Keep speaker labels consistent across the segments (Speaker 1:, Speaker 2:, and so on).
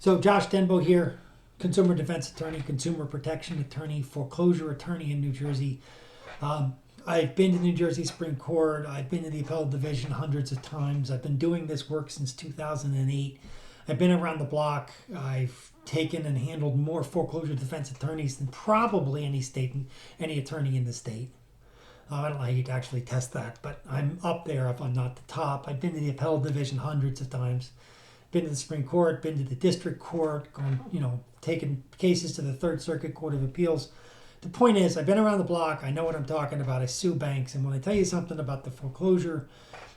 Speaker 1: So Josh Denbo here, consumer defense attorney, consumer protection attorney, foreclosure attorney in New Jersey. I've been to New Jersey Supreme Court. I've been to the appellate division hundreds of times. I've been doing this work since 2008. I've been around the block. I've taken and handled more foreclosure defense attorneys than probably any attorney in the state. I don't know how you'd actually test that, but I'm up there if I'm not the top. I've been to the appellate division hundreds of times. Been to the Supreme Court, been to the district court, taken cases to the Third Circuit Court of Appeals. The point is, I've been around the block. I know what I'm talking about. I sue banks. And when I tell you something about the foreclosure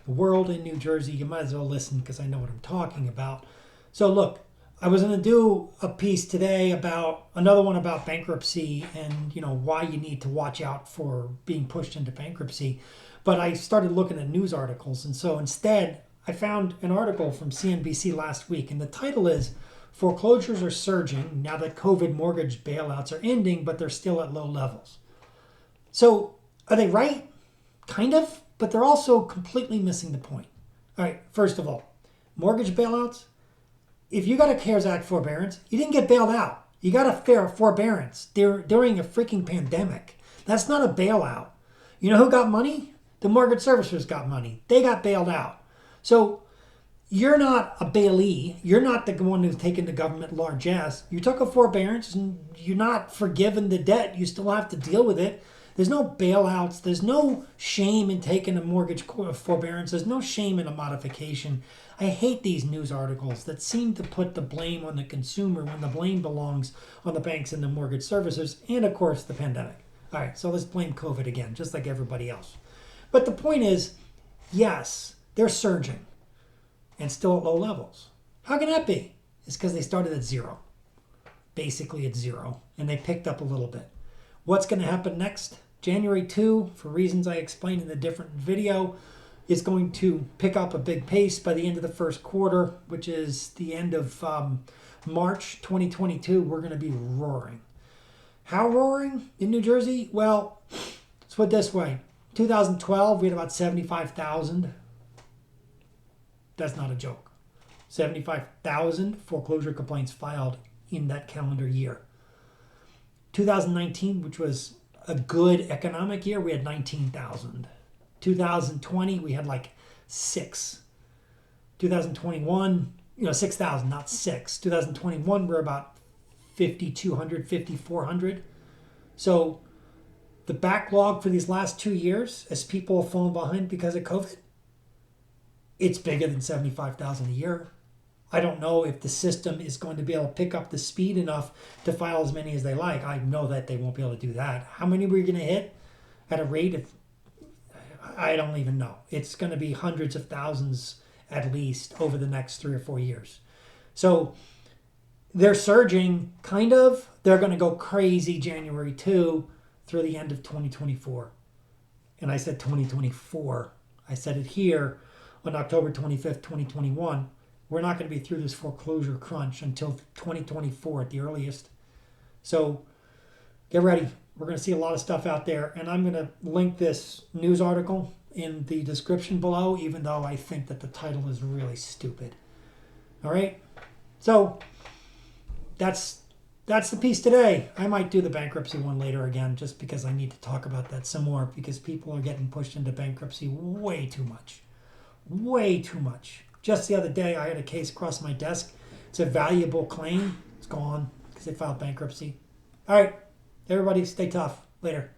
Speaker 1: world in New Jersey, you might as well listen because I know what I'm talking about. So look, I was going to do a piece today about another one about bankruptcy and why you need to watch out for being pushed into bankruptcy. But I started looking at news articles. And so instead, I found an article from CNBC last week. And the title is, "Foreclosures are surging now that COVID mortgage bailouts are ending, but they're still at low levels." So are they right? Kind of, but they're also completely missing the point. All right, first of all, mortgage bailouts. If you got a CARES Act forbearance, you didn't get bailed out. You got a fair forbearance during a freaking pandemic. That's not a bailout. You know who got money? The mortgage servicers got money. They got bailed out. So you're not a bailee. You're not the one who's taken the government largesse. You took a forbearance and you're not forgiven the debt. You still have to deal with it. There's no bailouts. There's no shame in taking a mortgage forbearance. There's no shame in a modification. I hate these news articles that seem to put the blame on the consumer when the blame belongs on the banks and the mortgage servicers and, of course, the pandemic. All right, so let's blame COVID again, just like everybody else. But the point is, yes, they're surging and still at low levels. How can that be? It's because they started at zero. Basically at zero. And they picked up a little bit. What's going to happen next? January 2, for reasons I explained in the different video, is going to pick up a big pace by the end of the first quarter, which is the end of March 2022. We're going to be roaring. How roaring in New Jersey? Well, let's put it this way. 2012, we had about 75,000. That's not a joke. 75,000 foreclosure complaints filed in that calendar year. 2019, which was a good economic year, we had 19,000. 2020, we had like 6. 2021, 6,000, not 6. 2021, we're about 5,200, 5,400. So the backlog for these last 2 years, as people have fallen behind because of COVID, it's bigger than 75,000 a year. I don't know if the system is going to be able to pick up the speed enough to file as many as they like. I know that they won't be able to do that. How many we're going to hit at a rate of, I don't even know. It's going to be hundreds of thousands at least over the next 3 or 4 years. So they're surging, kind of. They're going to go crazy January 2 through the end of 2024. And I said 2024. I said it here on October 25th, 2021. We're not going to be through this foreclosure crunch until 2024 at the earliest. So get ready. We're going to see a lot of stuff out there. And I'm going to link this news article in the description below, even though I think that the title is really stupid. All right? So that's the piece today. I might do the bankruptcy one later again just because I need to talk about that some more because people are getting pushed into bankruptcy way too much. Way too much. Just the other day, I had a case across my desk. It's a valuable claim. It's gone because they filed bankruptcy. All right, everybody stay tough. Later.